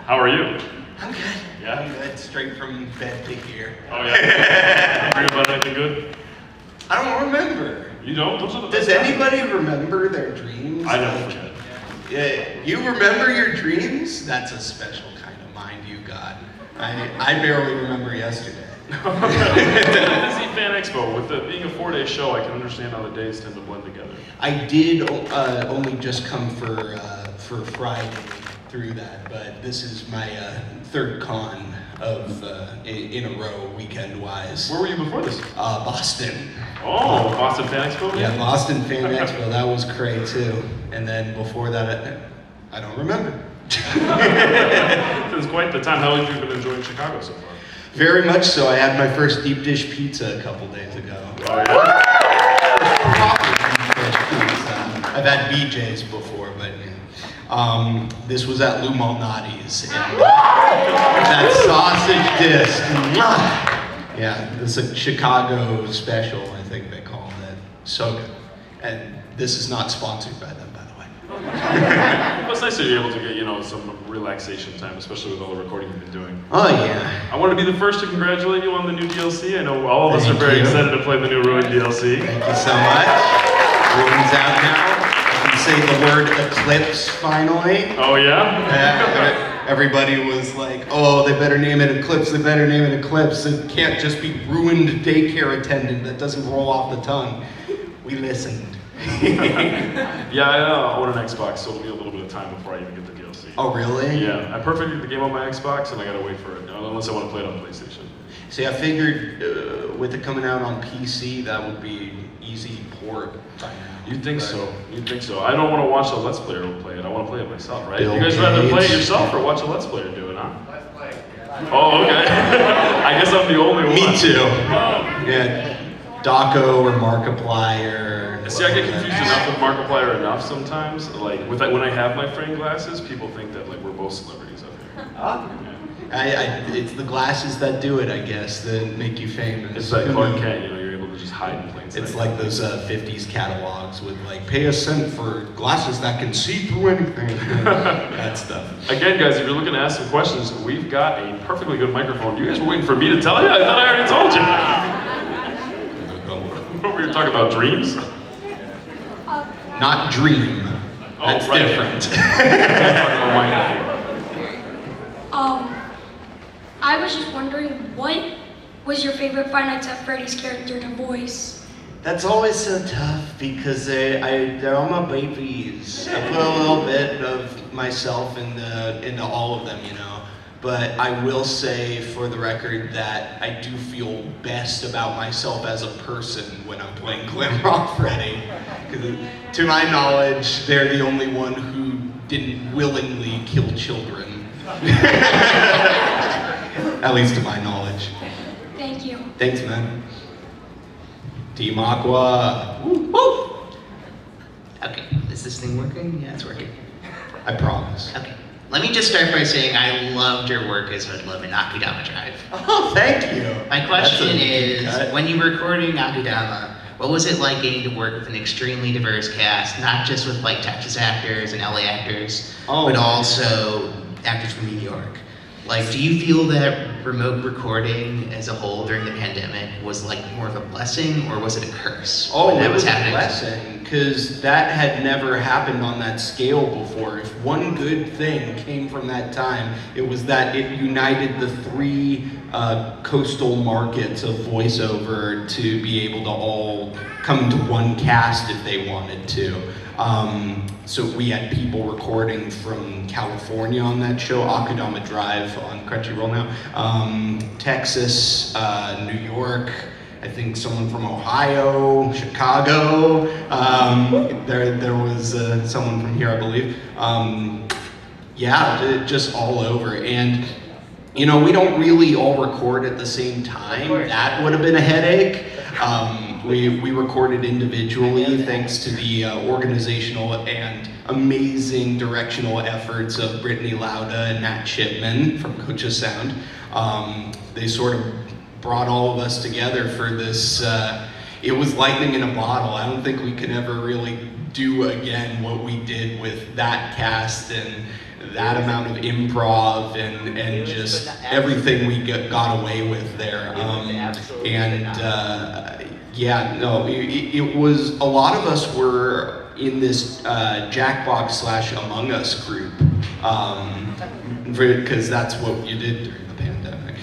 How are you? I'm good. Yeah? I'm good. Straight from bed to here. Oh yeah? Hearing about anything good? I don't remember. You don't? Those are the Does best anybody remember their dreams? I never forget. Yeah, you remember your dreams? That's a special kind of mind you got. I barely remember yesterday. Busy Fan Expo. With it being a 4-day show, I can understand how the days tend to blend together. I did only just come for Friday through that, but this is my third con of in a row, weekend-wise. Where were you before this? Boston. Oh, Boston Fan Expo? Yeah, Boston Fan Expo. That was great too. And then before that, I don't remember. It was quite the time. How have you been enjoying Chicago so far? Very much so. I had my first deep dish pizza a couple days ago. Oh yeah? I've had BJ's before, but this was at Lou Malnati's. And that sausage disc. Yeah, this is a Chicago special, I think they call it. So good. And this is not sponsored by them, by the way. Well, it's nice that you're able to get, some relaxation time, especially with all the recording you've been doing. Oh, yeah. I want to be the first to congratulate you on the new DLC. I know all of us are Thank very you. excited to play the new Ruin DLC. Thank you so much. Ruin's out now. I can say the word eclipse finally. Oh yeah? Everybody was like, oh, they better name it Eclipse, they better name it Eclipse. It can't just be ruined daycare attendant. That doesn't roll off the tongue. We listened. Yeah, I own an Xbox, so it'll be a little bit of time before I even get the DLC. Oh, really? Yeah, I perfected the game on my Xbox, and I gotta wait for it, unless I want to play it on PlayStation. See, I figured with it coming out on PC, that would be easy port by now. You'd think so. You'd think so. I don't want to watch a Let's Player play it. I want to play it myself, right? Bill You guys rather play it Gates. yourself or watch a Let's Player do it, huh? Let's play. Oh, okay. I guess I'm the only one. Me too. Yeah, Daco or Markiplier. See, I get confused enough with Markiplier enough sometimes. Like, when I have my frame glasses, people think that we're both celebrities up here. It's the glasses that do it, I guess, that make you famous. It's like Clark Kent, you're able to just hide in plain sight. It's like those 50s catalogs with pay a cent for glasses that can see through anything. That stuff. Again, guys, if you're looking to ask some questions, we've got a perfectly good microphone. You guys were waiting for me to tell you? I thought I already told you. We were talking about dreams? Not dream. That's right. different. I was just wondering, what was your favorite Five Nights at Freddy's character to voice? That's always so tough because they're all my babies. I put a little bit of myself into all of them, But I will say, for the record, that I do feel best about myself as a person when I'm playing Glamrock Freddy. Because to my knowledge, they're the only one who didn't willingly kill children. At least to my knowledge. Thank you. Thanks, man. Team Aqua. Woo, woo. Okay, is this thing working? Yeah, it's working. I promise. Okay, let me just start by saying I loved your work as Hoodlum in Akudama Drive. Oh, thank you. My question That's a deep is, cut. when you were recording Akudama, what was it like getting to work with an extremely diverse cast, not just with Texas actors and LA actors, but also actors from New York? Do you feel that remote recording as a whole during the pandemic was more of a blessing, or was it a curse? Oh, when it was a happening? blessing, because that had never happened on that scale before. If one good thing came from that time, it was that it united the three coastal markets of voiceover to be able to all come to one cast if they wanted to. So we had people recording from California on that show, Akudama Drive on Crunchyroll now, Texas, New York, I think someone from Ohio, Chicago, there was someone from here, I believe. Just all over. And we don't really all record at the same time. That would have been a headache. We recorded individually thanks to the organizational and amazing directional efforts of Brittany Lauda and Matt Chipman from Coach Sound. They sort of brought all of us together for this. It was lightning in a bottle. I don't think we could ever really do again what we did with that cast and that amount of improv and just everything we got away with there. Yeah, no, it was, a lot of us were in this Jackbox / Among Us group, because that's what you did during the pandemic.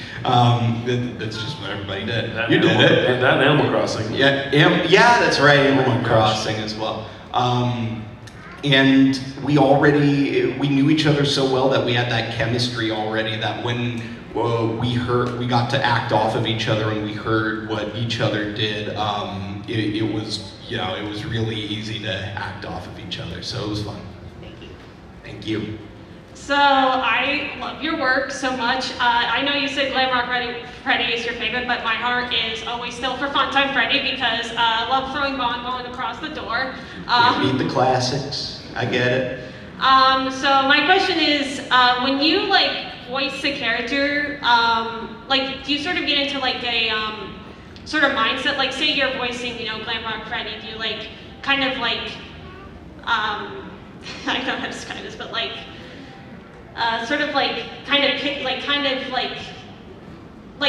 That's just what everybody did. You did it. And that Animal Crossing. Yeah, that's right, Animal Crossing as well. And we knew each other so well that we had that chemistry already, that when we got to act off of each other and we heard what each other did, it was really easy to act off of each other, so it was fun. Thank you. Thank you. So I love your work so much. I know you said Glam Rock Freddy is your favorite, but my heart is always still for Funtime Freddy because I love throwing bonbon across the door. Read the classics. I get it. So my question is, when you voice the character, do you sort of get into a sort of mindset? Like, say you're voicing, Glam Rock Freddy. Do you kind of I don't know how to describe this, but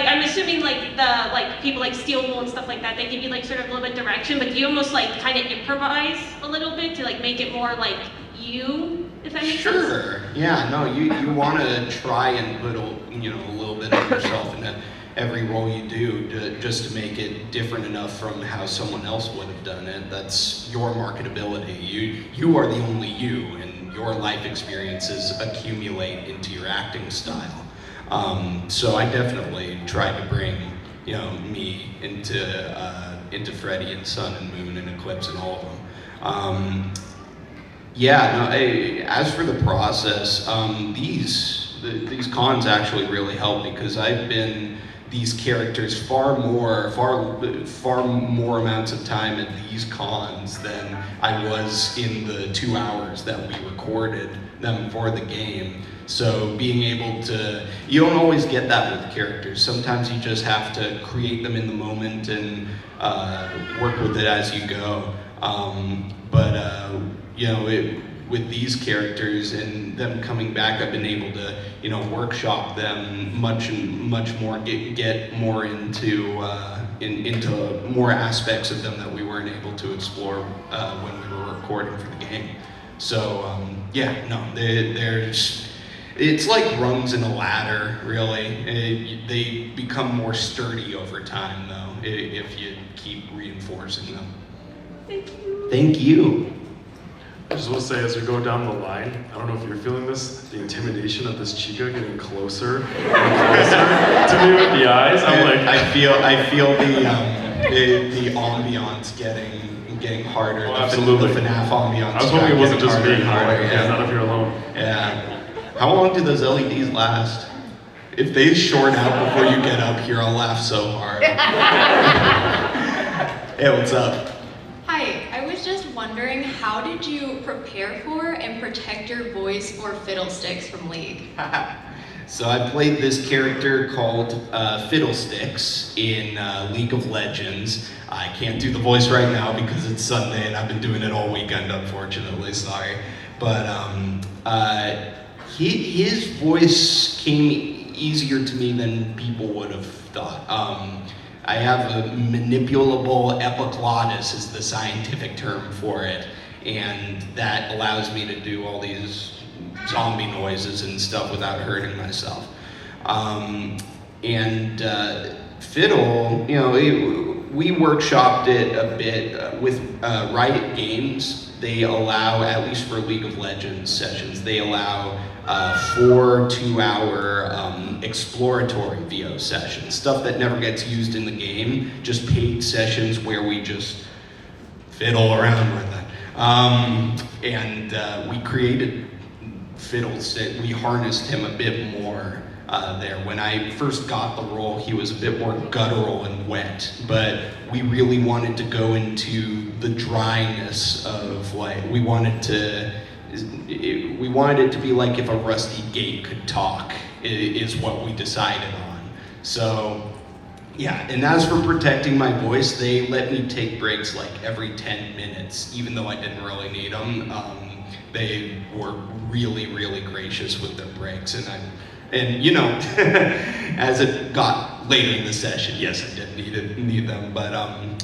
I'm assuming the people like Steel Wool and stuff like that, they give you sort of a little bit direction, but do you almost kind of improvise a little bit to make it more like you, if that makes sense? Sure. Yeah. No. You want to try and put a little bit of yourself into every role you do, just to make it different enough from how someone else would have done it. That's your marketability. You are the only you, and your life experiences accumulate into your acting style. So I definitely tried to bring, me into Freddy and Sun and Moon and Eclipse and all of them. As for the process, these cons actually really help because I've been these characters far more amounts of time at these cons than I was in the 2 hours that we recorded them for the game. So being able to, you don't always get that with characters. Sometimes you just have to create them in the moment and work with it as you go. With these characters and them coming back, I've been able to, workshop them much more, get more into more aspects of them that we weren't able to explore when we were recording for the game. So it's like rungs in a ladder, really. They become more sturdy over time, though, if you keep reinforcing them. Thank you. Thank you. I just want to say, as we go down the line, I don't know if you're feeling this, the intimidation of this chica getting closer and closer to me with the eyes. I'm like, I feel the ambiance getting harder. Oh, absolutely. The FNAF ambiance. I was hoping it wasn't just me. Harder. Yeah, not if you're alone. Yeah. How long do those LEDs last? If they short out before you get up here, I'll laugh so hard. Hey, what's up? Hi, I was just wondering, how did you prepare for and protect your voice for Fiddlesticks from League? So I played this character called Fiddlesticks in League of Legends. I can't do the voice right now because it's Sunday and I've been doing it all weekend, unfortunately, sorry. But his voice came easier to me than people would have thought. I have a manipulable epiglottis is the scientific term for it, and that allows me to do all these zombie noises and stuff without hurting myself. Fiddle, we workshopped it a bit with Riot Games. They allow, at least for League of Legends sessions, they allow 4 2-hour exploratory VO sessions, stuff that never gets used in the game, just paid sessions where we just fiddle around with it. We created Fiddlestick, we harnessed him a bit more there. When I first got the role, he was a bit more guttural and wet, but we really wanted to go into the dryness of we wanted it to be like if a rusty gate could talk, is what we decided on. So, yeah, and as for protecting my voice, they let me take breaks every 10 minutes, even though I didn't really need them. They were really, really gracious with their breaks, and you know, as it got later in the session, yes, I did need them, but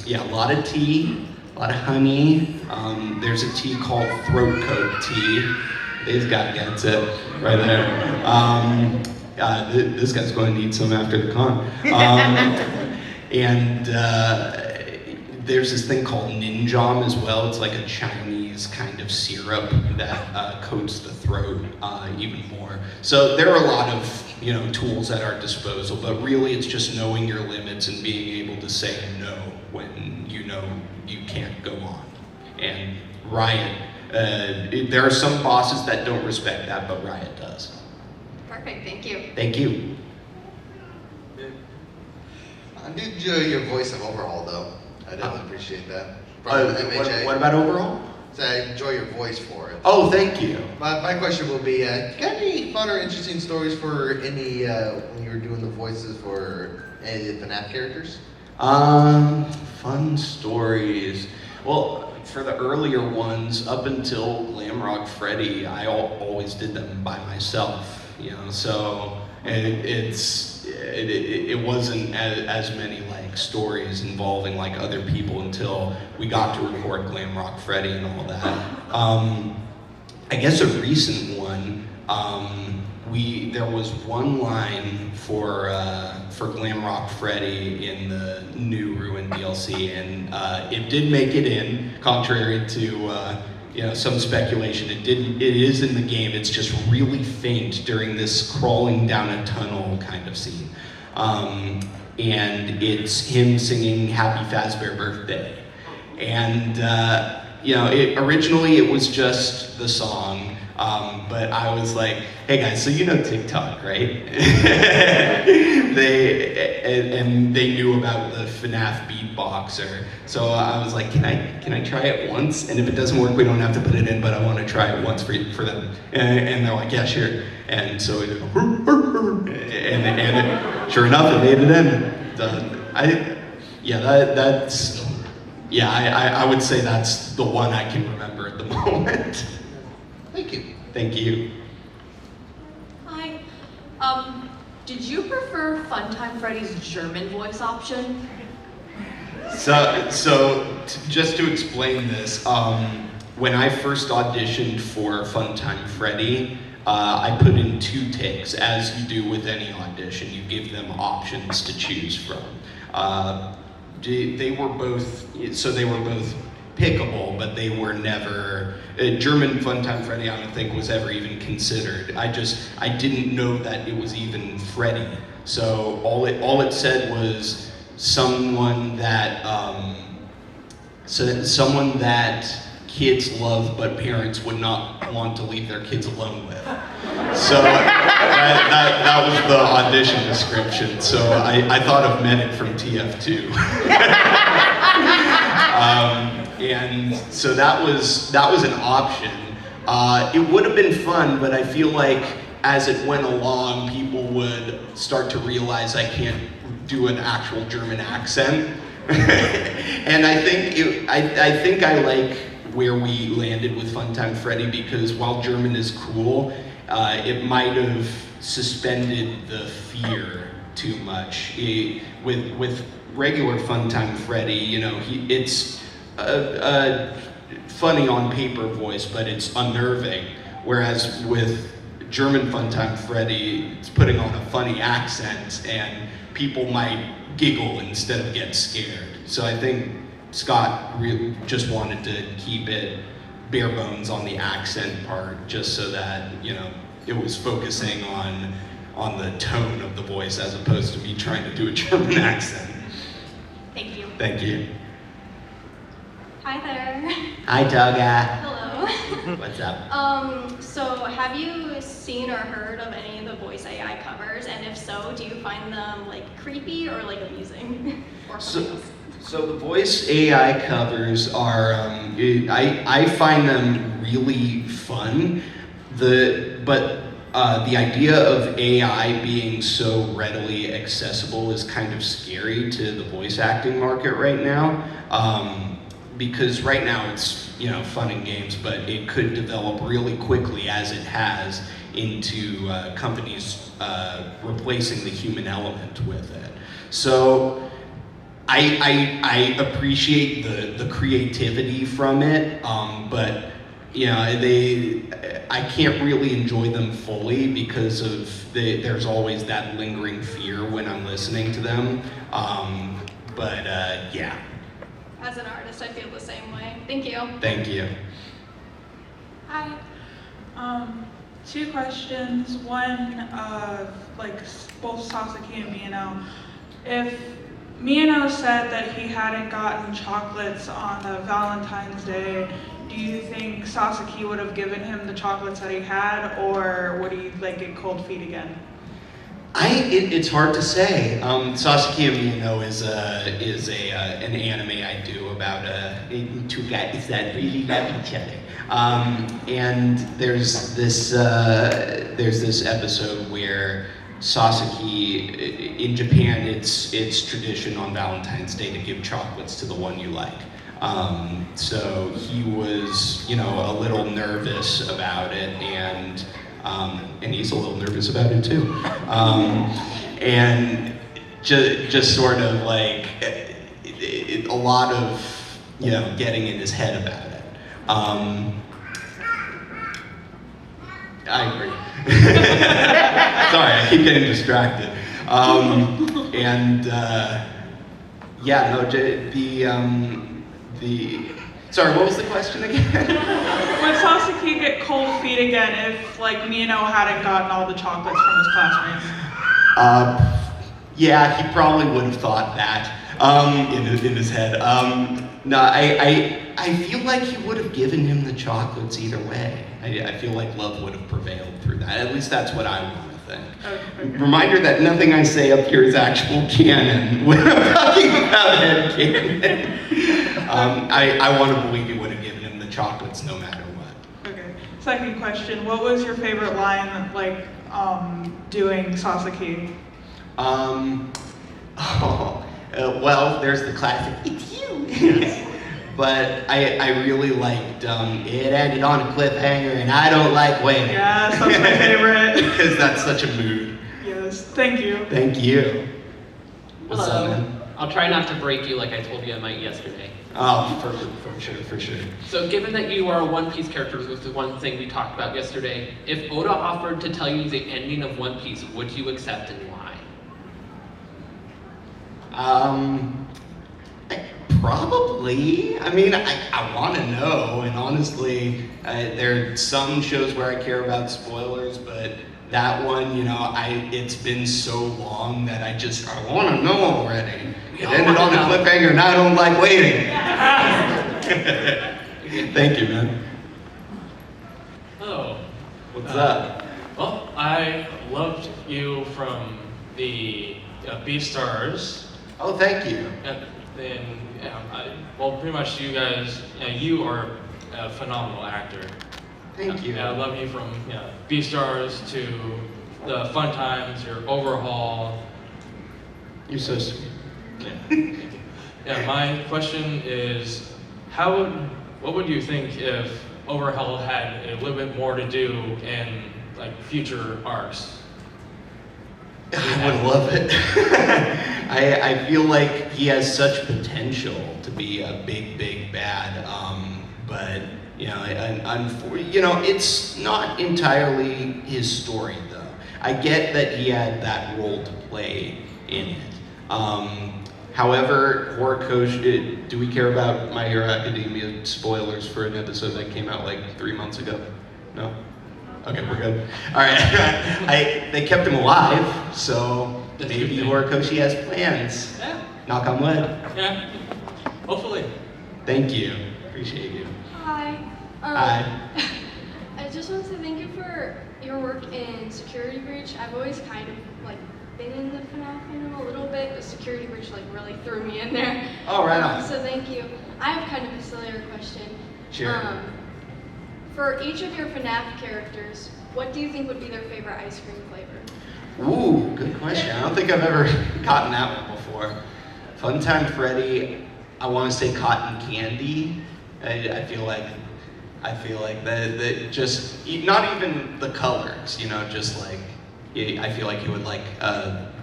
yeah, a lot of tea, a lot of honey. There's a tea called throat coat tea. This guy gets it right there. This guy's going to need some after the con. And there's this thing called ninjam as well. It's like a Chinese kind of syrup that coats the throat even more. So there are a lot of, you know, tools at our disposal, but really it's just knowing your limits and being able to say no when you know you can't go on. And Riot, there are some bosses that don't respect that, but Riot does. Perfect, thank you. Thank you. I did enjoy your voice of Overhaul, though. I definitely appreciate that. From MHA. What about Overhaul? So I enjoy your voice for it. Oh, thank you. My question will be, got any fun or interesting stories for any, when you were doing the voices for any of the FNAF characters? Fun stories. Well, for the earlier ones, up until Glamrock Freddy, I always did them by myself, you know, so it wasn't as many like stories involving like other people until we got to record Glamrock Freddy and all that. I guess a recent one, there was one line for Glamrock Freddy in the new Ruin DLC, and it did make it in, contrary to you know, some speculation. It is in the game. It's just really faint during this crawling down a tunnel kind of scene, and it's him singing "Happy Fazbear Birthday," and you know, originally it was just the song. But I was like, hey guys, so you know TikTok, right? They knew about the FNAF beatboxer. So I was like, can I try it once? And if it doesn't work, we don't have to put it in, but I want to try it once for them. And they're like, yeah, sure. And so it, and sure enough, it made it in. I would say that's the one I can remember at the moment. Thank you. Thank you. Hi. Did you prefer Funtime Freddy's German voice option? Just to explain this, when I first auditioned for Funtime Freddy, I put in 2 takes, as you do with any audition. You give them options to choose from. They were both pickable, but they were never, German Funtime Freddy I don't think was ever even considered. I didn't know that it was even Freddy. So all it said was someone that kids love but parents would not want to leave their kids alone with. So that was the audition description. So I thought of Medic from TF2. And so that was an option. It would have been fun, but I feel like as it went along, people would start to realize I can't do an actual German accent. And I think I like where we landed with Funtime Freddy, because while German is cool, it might have suspended the fear too much. With regular Funtime Freddy, you know, it's a funny on paper voice, but it's unnerving. Whereas with German Funtime Freddy, it's putting on a funny accent, and people might giggle instead of get scared. So I think Scott really just wanted to keep it bare bones on the accent part, just so that, you know, it was focusing on the tone of the voice as opposed to me trying to do a German accent. Thank you. Thank you. Hi there. Hi, Toga. Hello. What's up? So have you seen or heard of any of the voice AI covers? And if so, do you find them like creepy or like amusing? Or something else? So the voice AI covers are, I find them really fun. But the idea of AI being so readily accessible is kind of scary to the voice acting market right now. because right now it's, you know, fun and games, but it could develop really quickly, as it has, into companies replacing the human element with it. So I appreciate the creativity from it, but you know, I can't really enjoy them fully because of there's always that lingering fear when I'm listening to them. Yeah. As an artist, I feel the same way. Thank you. Thank you. Hi. Two questions. One, like both Sasaki and Miyano. If Miyano said that he hadn't gotten chocolates on Valentine's Day, do you think Sasaki would have given him the chocolates that he had, or would he like get cold feet again? It's hard to say. Sasaki and Miyano is an anime I do about two guys that really love each other. And there's this episode where Sasaki, in Japan, it's tradition on Valentine's Day to give chocolates to the one you like. So he was, you know, a little nervous about it, and he's a little nervous about it too. And just sort of like a lot of, you know, getting in his head about it. I agree. Sorry, I keep getting distracted. Sorry, what was the question again? Would Sasaki get cold feet again if like Miyano hadn't gotten all the chocolates from his classmates? Yeah, he probably would have thought that in his head. No, I feel like he would have given him the chocolates either way. I feel like love would have prevailed through that. At least that's what I want to think. Okay. Reminder that nothing I say up here is actual canon when I'm talking about headcanon. I want to believe he would have given him the chocolates no matter what. Okay. Second question, what was your favorite line, like, doing Sasaki? Well, there's the classic, "It's you." Yes. But I really liked, it ended on a cliffhanger and I don't like waiting. Yes, that's my favorite. Because that's such a mood. Yes, thank you. Thank you. What's Hello. up, man? I'll try not to break you like I told you I might yesterday. Oh, for sure. So given that you are a One Piece character, which was the one thing we talked about yesterday, if Oda offered to tell you the ending of One Piece, would you accept and why? Probably. I mean, I want to know, and honestly, there are some shows where I care about spoilers, but that one, you know, it's been so long that I want to know already. It ended on a cliffhanger, and I don't like waiting. Thank you, man. Hello. What's up? Well, I loved you from the Beastars. Oh, thank you. And then, pretty much you guys, you are a phenomenal actor. Thank you. I love you from Beastars to the Fun Times, your Overhaul. You're so sweet. Yeah, my question is, what would you think if Overhaul had a little bit more to do in like future arcs? I would love it. I feel like he has such potential to be a big bad, but you know, it's not entirely his story though. I get that he had that role to play in it. However, Horikoshi, do we care about My Hero Academia spoilers for an episode that came out like 3 months ago? No? Okay, we're good. All right, they kept him alive, so maybe Horikoshi has plans. Yeah. Knock on wood. Yeah. Hopefully. Thank you. Appreciate you. Hi. Hi. I just want to thank you for your work in Security Breach. I've always kind of like been in the FNAF fandom a little bit, but Security Breach like really threw me in there. Oh, right on. So thank you. I have kind of a sillier question. Sure. For each of your FNAF characters, what do you think would be their favorite ice cream flavor? Ooh, good question. I don't think I've ever gotten that one before. Funtime Freddy, I want to say cotton candy. I feel like that just not even the colors, you know, just like I feel like he would like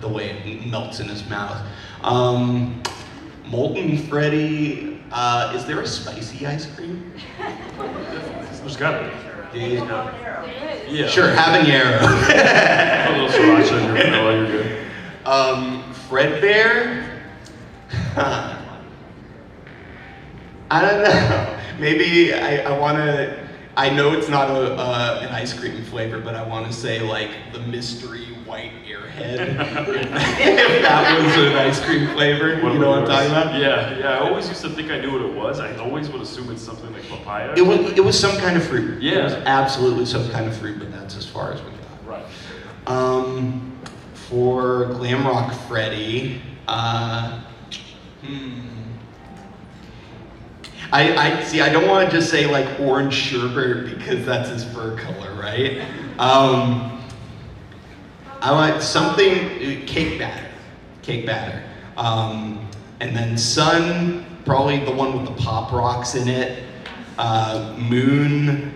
the way it melts in his mouth. Molten Freddy, is there a spicy ice cream? There's gotta be. Yeah. Sure, habanero. A little sriracha in your vanilla, you're good. Fredbear? I don't know. Maybe I want to. I know it's not an ice cream flavor, but I want to say like the mystery white airhead. If that was an ice cream flavor, you know what I'm talking about? Yeah. I always used to think I knew what it was. I always would assume it's something like papaya. It was some kind of fruit. Yeah. It was absolutely some kind of fruit, but that's as far as we got. Right. For Glamrock Freddy, I see. I don't want to just say like orange sherbet because that's his fur color, right? I want something cake batter, and then Sun, probably the one with the pop rocks in it. Moon,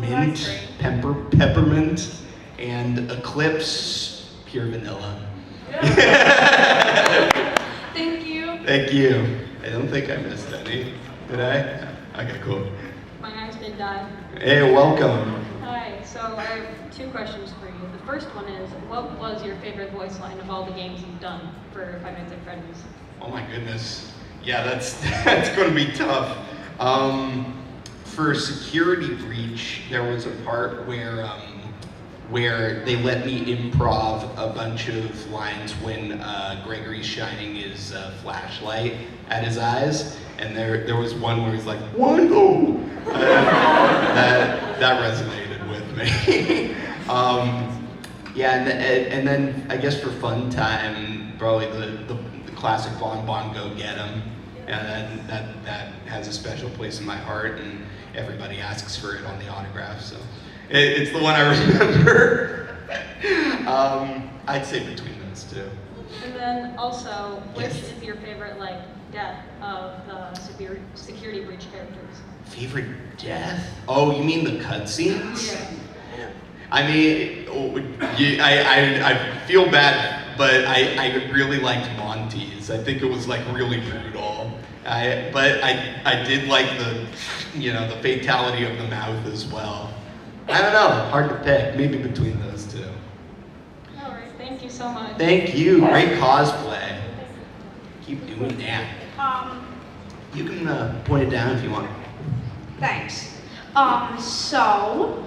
mint, peppermint, and Eclipse, pure vanilla. Thank you. Thank you. I don't think I missed any. Did I? Okay, cool. My eyes did die. Hey, welcome. Hi, so I have two questions for you. The first one is, what was your favorite voice line of all the games you've done for Five Nights at Freddy's? Oh my goodness. Yeah, that's going to be tough. For Security Breach, there was a part where they let me improv a bunch of lines when Gregory's shining his flashlight at his eyes, and there was one where he's like, "Wonderful." That resonated with me. Yeah, and then I guess for fun time, probably the classic Bon Bon Go Get 'Em, and that has a special place in my heart, and everybody asks for it on the autograph, so. It's the one I remember. I'd say between those two. And then also, which Yes. is your favorite death of the security breach characters? Favorite death? Oh, you mean the cutscenes? Yeah. I mean, I feel bad, but I really liked Monty's. I think it was like really brutal. But I did like the fatality of the mouth as well. I don't know, hard to pick. Maybe between those two. All right, thank you so much. Thank you. Great cosplay. Keep doing that. You can point it down if you want. Thanks. So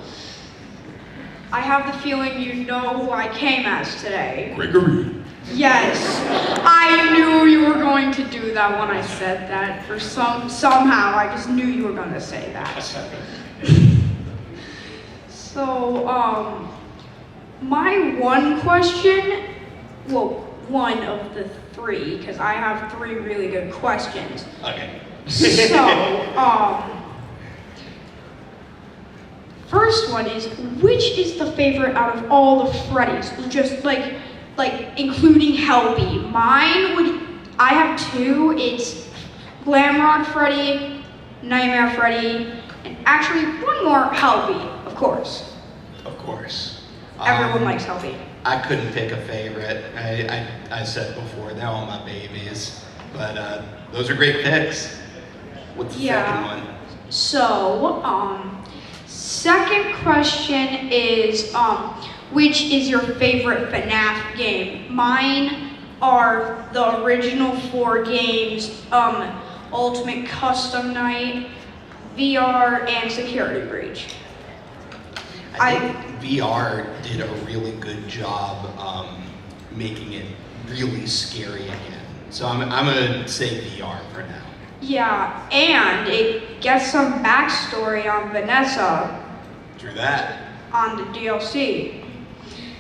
I have the feeling you know who I came as today. Gregory. Yes, I knew you were going to do that when I said that. Somehow, I just knew you were going to say that. So, my one question, well, one of the three, because I have three really good questions. Okay. So, first one is, which is the favorite out of all the Freddys? Just like including Helby. I have two. It's Glamrock Freddy, Nightmare Freddy, and actually one more, Helby, of course. Of course. Everyone likes Helby. I couldn't pick a favorite. I said before, they're all my babies. But those are great picks. What's the second one? So, second question is, which is your favorite FNAF game? Mine are the original 4 games, Ultimate Custom Night, VR, and Security Breach. I think VR did a really good job making it really scary again. So I'm gonna say VR for now. Yeah, and it gets some backstory on Vanessa True that. on the DLC.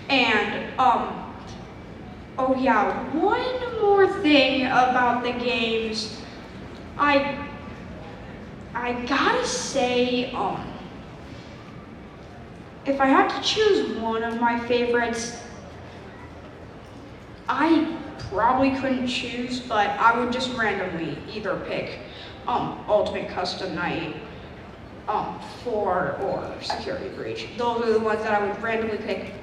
And, oh yeah, one more thing about the games. I gotta say, if I had to choose one of my favorites, I probably couldn't choose, but I would just randomly either pick Ultimate Custom Night, 4, or Security Breach. Those are the ones that I would randomly pick.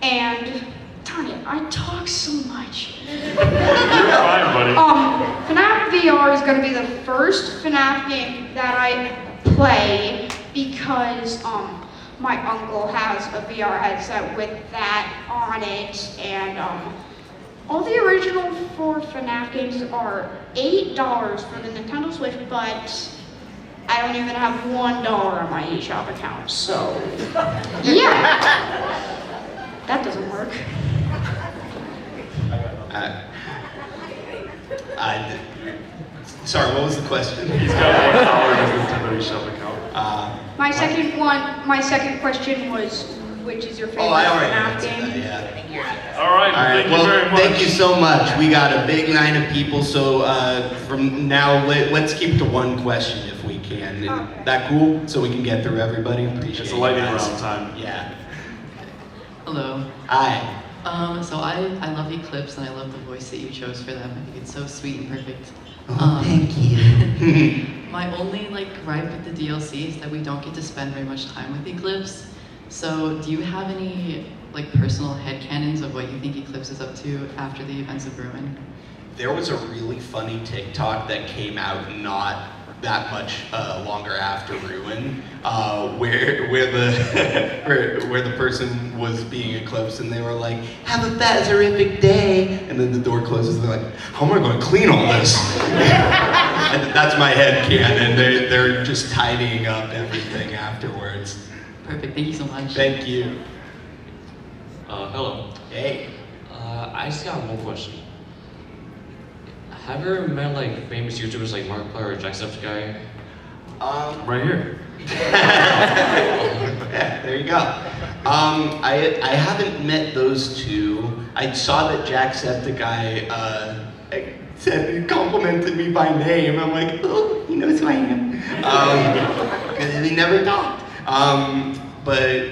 And darn it, I talk so much. You're fine, buddy. FNAF VR is going to be the first FNAF game that I play because my uncle has a VR headset with that on it, and all the original 4 FNAF games are $8 for the Nintendo Switch, but I don't even have $1 on my eShop account, so yeah. That doesn't work. Sorry, what was the question? He's got $1 in his Nintendo eShop account. My second question was, which is your favorite I already FNAF answered game? that, yeah. All right, thank you very much. Thank you so much. We got a big night of people, so from now, let's keep to one question if we can. Is that cool? So we can get through everybody? Appreciate it. It's a lightning guys. round time. Yeah. Hello. Hi. So I love Eclipse and I love the voice that you chose for them. I think it's so sweet and perfect. Thank you. My only gripe with the DLC is that we don't get to spend very much time with Eclipse. So do you have any personal headcanons of what you think Eclipse is up to after the events of Ruin? There was a really funny TikTok that came out not that much longer after Ruin, where the person was being eclipsed and they were like, "Have a horrific day," and then the door closes and they're like, "How am I going to clean all this?" And that's my headcanon. They're just tidying up everything afterwards. Perfect. Thank you so much. Thank you. Hello. Hey. I just got one question. Have you ever met famous YouTubers like Markiplier or Jacksepticeye? Right here. Yeah, there you go. I haven't met those two. I saw that Jacksepticeye complimented me by name. I'm like, oh, he knows who I am. And he never talked. But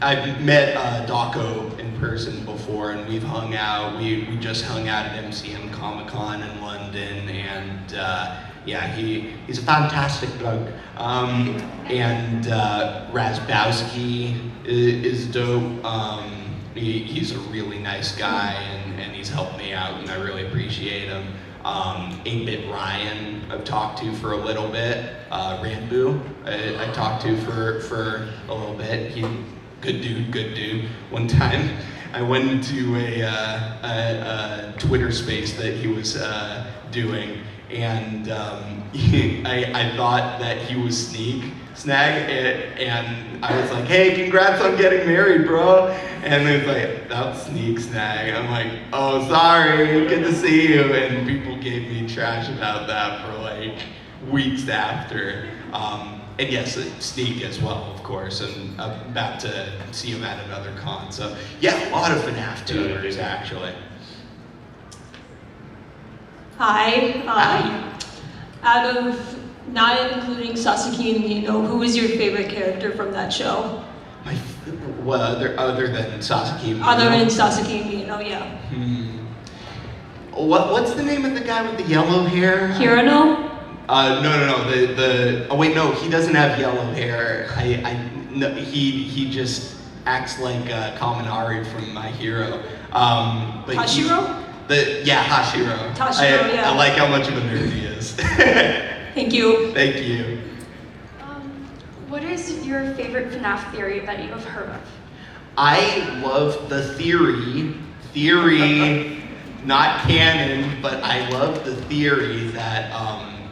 I've met Daco in person before, and we've hung out. We just hung out at MCM Comic Con in London, and yeah, he's a fantastic bloke. And Razbowski is dope. He's a really nice guy, and he's helped me out, and I really appreciate him. 8-Bit Ryan I've talked to for a little bit. Rambu I talked to for a little bit. Good dude. One time I went into a Twitter space that he was doing, and I thought that he was Snag, and I was like, "Hey, congrats on getting married, bro." And he was like, "That's Snag." I'm like, "Oh, sorry, good to see you." And people gave me trash about that for weeks after. And yes, Sneak as well, of course, and I'm about to see him at another con. So yeah, a lot of FNAF tubers actually. Hi. Out of, not including Sasuke and Mino, who was your favorite character from that show? Other than Sasuke and Mino? Other than Sasuke and Mino, yeah. What's the name of the guy with the yellow hair? Hirono? No. Oh wait, no, he doesn't have yellow hair. No, he just acts like Kaminari from My Hero. But Hashiro? Hashiro. Hashiro, yeah. I like how much of a nerd he is. Thank you. Thank you. What is your favorite FNAF theory that you have heard of? I love the theory, not canon, but I love the theory that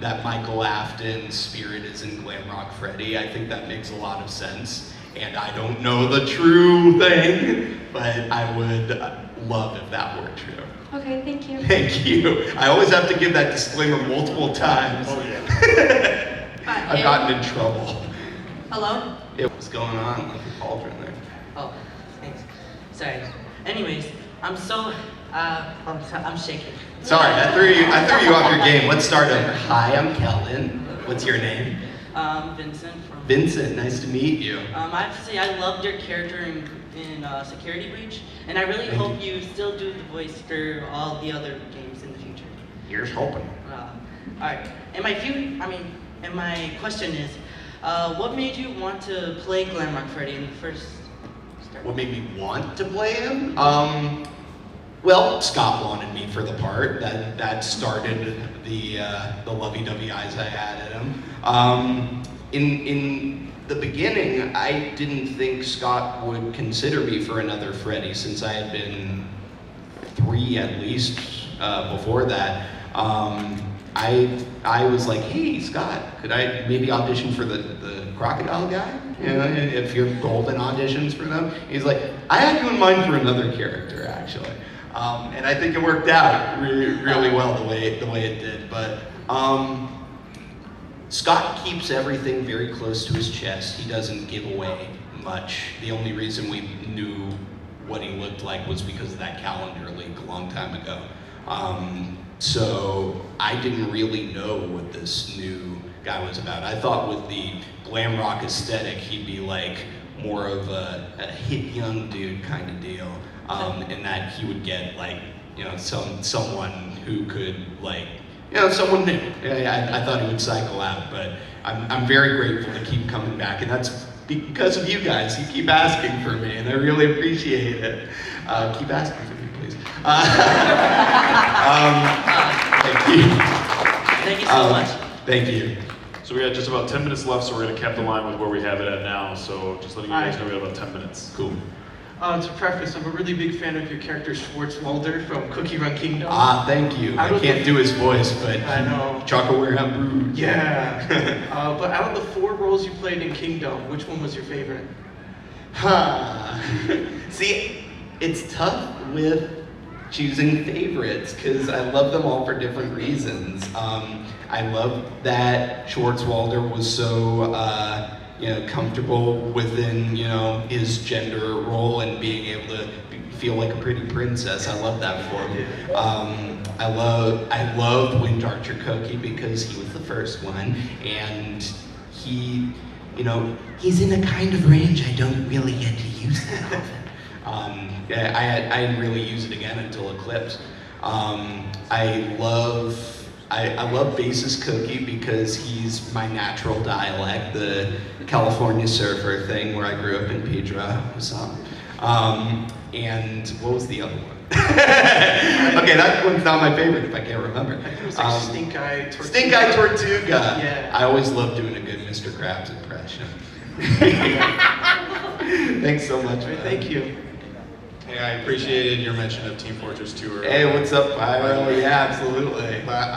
that Michael Afton's spirit is in Glamrock Freddy. I think that makes a lot of sense, and I don't know the true thing, but I would love if that were true. Okay, thank you. Thank you. I always have to give that disclaimer multiple times. Oh yeah. I've gotten in trouble. Hello? What's going on? Like a cauldron there. Oh, thanks. Sorry. Anyways, I'm shaking. Sorry, I threw you off your game. Let's start over. Hi, I'm Kellen. What's your name? Vincent from... Vincent, nice to meet you. I have to say, I loved your character in in Security Breach, and I really hope you still do the voice for all the other games in the future. Here's hoping. Alright, and my question is, what made you want to play Glamrock Freddy in the first start? What made me want to play him? Well, Scott wanted me for the part. That started the lovey-dovey eyes I had at him. In the beginning, I didn't think Scott would consider me for another Freddy, since I had been 3 at least before that. I was like, hey Scott, could I maybe audition for the crocodile guy? You know, if you're golden auditions for them. He's like, I had you in mind for another character actually. And I think it worked out really well the way it did. But Scott keeps everything very close to his chest. He doesn't give away much. The only reason we knew what he looked like was because of that calendar leak a long time ago. So I didn't really know what this new guy was about. I thought with the glam rock aesthetic, he'd be like more of a hip young dude kind of deal, and that he would get like, you know, someone who could like, you know, someone new. I thought he would cycle out, but I'm very grateful to keep coming back, and that's because of you guys. You keep asking for me, and I really appreciate it. Keep asking for me, please. Thank you. Thank you so much. Thank you. So we got just about 10 minutes left, so we're going to cap the line with where we have it at now. So just letting you guys know we have about 10 minutes. Cool. To preface, I'm a really big fan of your character Schwartzwalder from Cookie Run Kingdom. Thank you. I can't do his voice, but I know. Chocolate Warehouse Brew. Yeah. But out of the 4 roles you played in Kingdom, which one was your favorite? See, it's tough with choosing favorites because I love them all for different reasons. I love that Schwartzwalder was so comfortable within his gender role and being able to feel like a pretty princess. I love that for him. I love Wind Archer Koki because he was the first one, and he, he's in a kind of range I don't really get to use that often. I didn't really use it again until Eclipse. I love Basis Cookie because he's my natural dialect, the California surfer thing where I grew up in Pedro. And what was the other one? Okay, that one's not my favorite if I can't remember. I think it was like Stink Eye Tortuga. Stink Eye Tortuga. Yeah. I always love doing a good Mr. Krabs impression. Thanks so much. Thank you. Hey, I appreciated your mention of Team Fortress 2 earlier. Hey, what's up, Pyro? Yeah, absolutely. But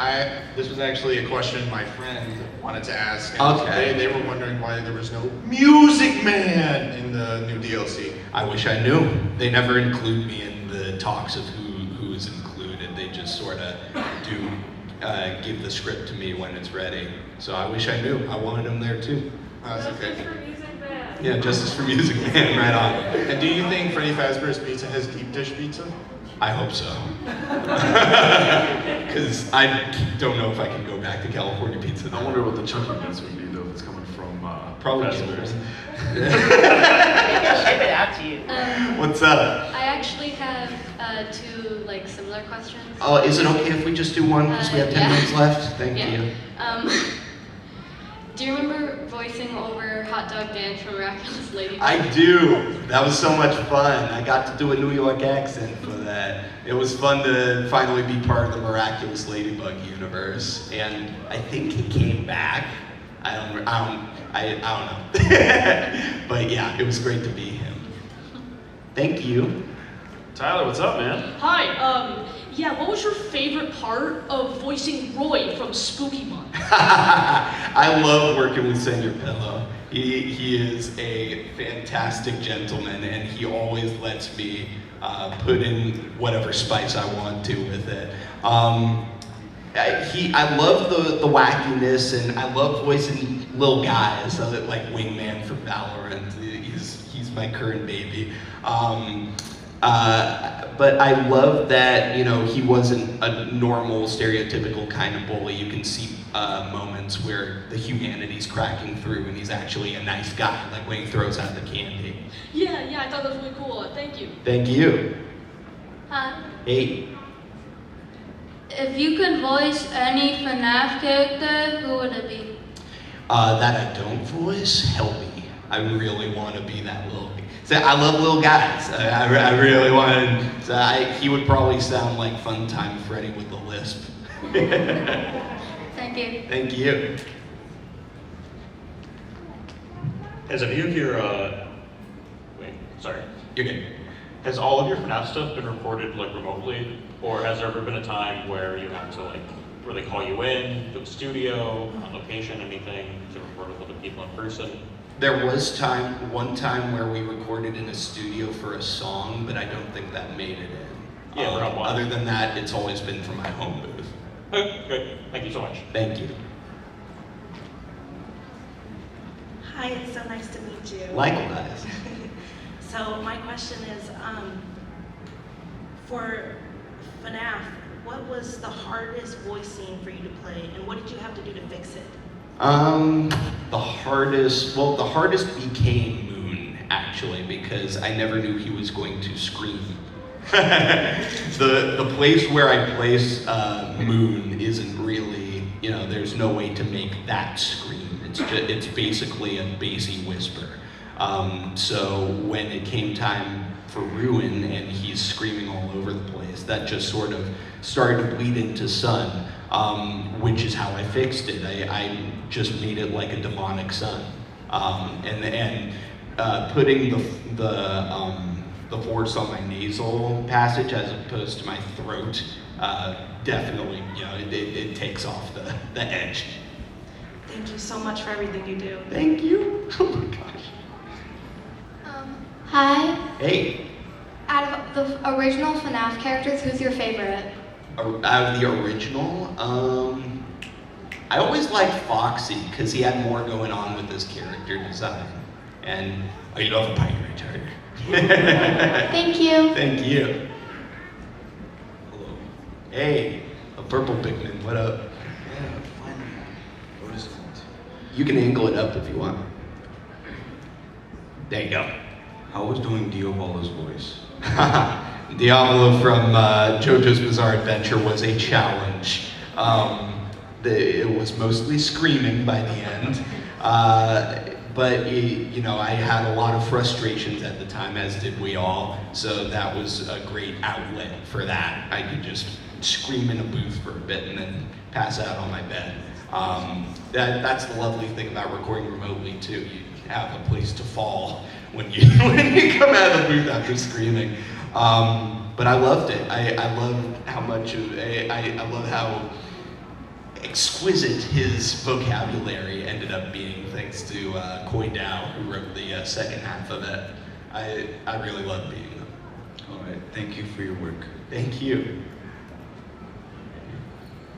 this was actually a question my friend wanted to ask. Okay. They were wondering why there was no Music Man in the new DLC. I wish I knew. They never include me in the talks of who is included. They just sort of do give the script to me when it's ready. So I wish I knew. I wanted him there too. That's okay. Yeah, Justice for Music Man, right on. And do you think Freddy Fazbear's Pizza has deep dish pizza? I hope so. Because I don't know if I can go back to California pizza. I wonder what the chunky bits would be though if it's coming from probably Fazbear's. Ship it out to you. What's up? I actually have 2 similar questions. Oh, is it okay if we just do one because we have 10 minutes left? Thank you. Do you remember voicing over Hot Dog Dan from Miraculous Ladybug? I do. That was so much fun. I got to do a New York accent for that. It was fun to finally be part of the Miraculous Ladybug universe, and I think he came back. I don't know. But yeah, it was great to be him. Thank you. Tyler, what's up, man? Hi, what was your favorite part of voicing Roy from Spooky Month? I love working with Senor Pillow. He is a fantastic gentleman, and he always lets me put in whatever spice I want to with it. I love the wackiness, and I love voicing little guys, like Wingman from Valorant. He's my current baby. But I love that, you know, he wasn't a normal, stereotypical kind of bully. You can see moments where the humanity's cracking through and he's actually a nice guy, like when he throws out the candy. Yeah, I thought that was really cool. Thank you. Thank you. Hi. Hey. If you could voice any FNAF character, who would it be? That I don't voice, Helby. I really want to be that little. So I love little guys. I really want. So he would probably sound like Funtime Freddy with the lisp. Thank you. Thank you. Has any of your wait, sorry. You're good. Has all of your FNAF stuff been recorded like remotely, or has there ever been a time where you have to like, where they call you in to a studio, on location, anything to record with other people in person? There was one time where we recorded in a studio for a song, but I don't think that made it in. Yeah, other than that, it's always been from my home booth. Okay, great. Thank you so much. Thank you. Hi, it's so nice to meet you. Likewise. So my question is, for FNAF, what was the hardest voice scene for you to play, and what did you have to do to fix it? The hardest became Moon, actually, because I never knew he was going to scream. The place where I place Moon isn't really, you know, there's no way to make that scream. It's basically a bassy whisper. So when it came time for Ruin and he's screaming all over the place, that just sort of started to bleed into Sun, which is how I fixed it. I just made it like a demonic sun, and putting the force on my nasal passage as opposed to my throat definitely, you know, it takes off the edge. Thank you so much for everything you do. Thank you. Oh my gosh. Hi. Hey. Out of the original FNAF characters, who's your favorite? Out of the original, I always liked Foxy because he had more going on with his character design. And you love a pirate, Thank you. Thank you. Hello. Hey, a purple Pikmin, what up? Yeah, finally. What is it? You can angle it up if you want. There you go. How was doing Diavolo's voice? Diavolo from JoJo's Bizarre Adventure was a challenge. It was mostly screaming by the end. But you know, I had a lot of frustrations at the time, as did we all. So that was a great outlet for that. I could just scream in a booth for a bit and then pass out on my bed. That's the lovely thing about recording remotely too. You have a place to fall when you come out of the booth after screaming. But I loved it. I love how much of I love how exquisite his vocabulary ended up being, thanks to Koi Dao, who wrote the second half of it. I really love being them. All right, thank you for your work. Thank you.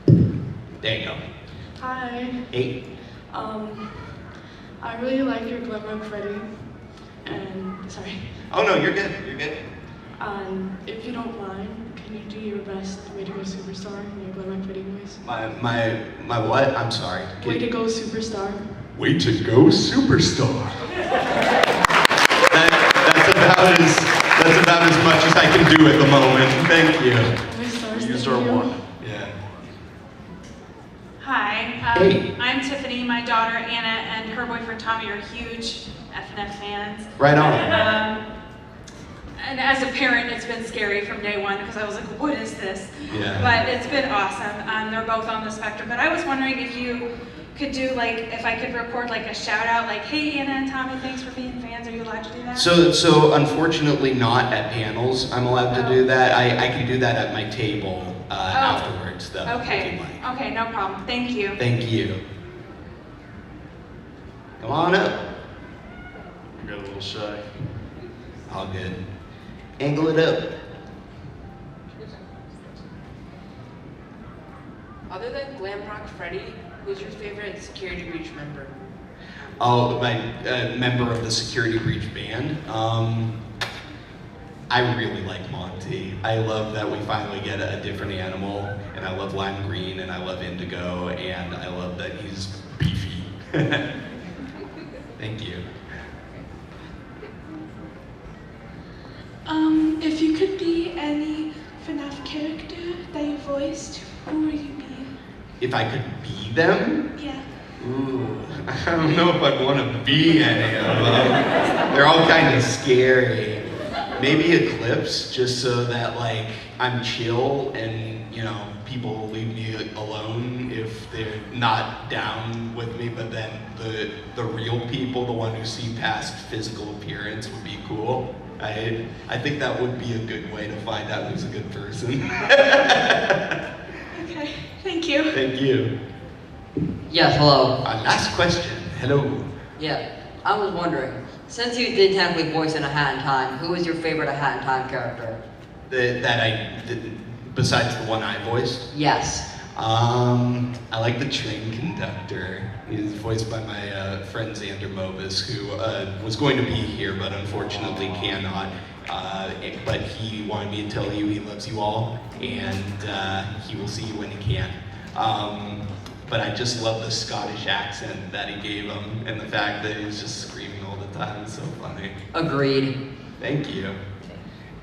There you go. Hi. Hey. I really like your Glimmer Freddy. And sorry. Oh no, you're good. You're good. If you don't mind, can you do your best Way to Go Superstar in your Glimmer Freddy voice? My what? I'm sorry. Way to Go Superstar. Way to go, superstar. That's about as much as I can do at the moment. Thank you. Used our one. Yeah. Hi, Hey. I'm Tiffany. My daughter Anna and her boyfriend Tommy are huge FNF fans. Right on. And as a parent, it's been scary from day one because I was like, what is this? Yeah. But it's been awesome. They're both on the spectrum. But I was wondering if you could do if I could record a shout out, hey Anna and Tommy, thanks for being fans. Are you allowed to do that? So unfortunately not at panels. I'm allowed to do that. I can do that at my table afterwards though. Okay. If you'd like. Okay, no problem. Thank you. Thank you. Come on up. I got a little shy. All good. Angle it up. Other than Glamrock Freddy, who's your favorite Security Breach member? Oh, my member of the Security Breach band. I really like Monty. I love that we finally get a different animal, and I love lime green, and I love indigo, and I love that he's beefy. Thank you. If you could be any FNAF character that you voiced, who would you be? If I could be them? Yeah. Ooh, I don't know if I'd want to be any of them. They're all kind of scary. Maybe Eclipse, just so that like I'm chill and people will leave me alone if they're not down with me. But then the real people, the one who see past physical appearance, would be cool. I think that would be a good way to find out who's a good person. Okay, thank you. Thank you. Yes, hello. Last question. Hello. Yeah, I was wondering, since you did technically voice in A Hat in Time, who was your favorite A Hat in Time character? Besides the one I voiced? Yes. I like the train conductor. He's voiced by my friend Xander Mobus, who was going to be here, but unfortunately cannot. But he wanted me to tell you he loves you all, and he will see you when he can. But I just love the Scottish accent that he gave him, and the fact that he was just screaming all the time. It's so funny. Agreed. Thank you.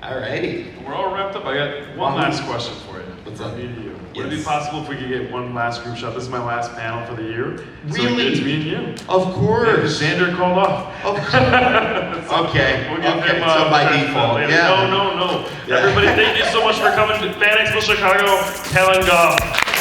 Alrighty. We're all wrapped up. I got one last question for you. What's up? Me to you. Yes. Would it be possible if we could get one last group shot? This is my last panel for the year. Really? So it's me and you. Of course. Yeah, Xander called off. Of course. So Okay. We'll give him, So by credit default, later. yeah. No. Yeah. Everybody, thank you so much for coming to Fan Expo Chicago. Kellen Goff.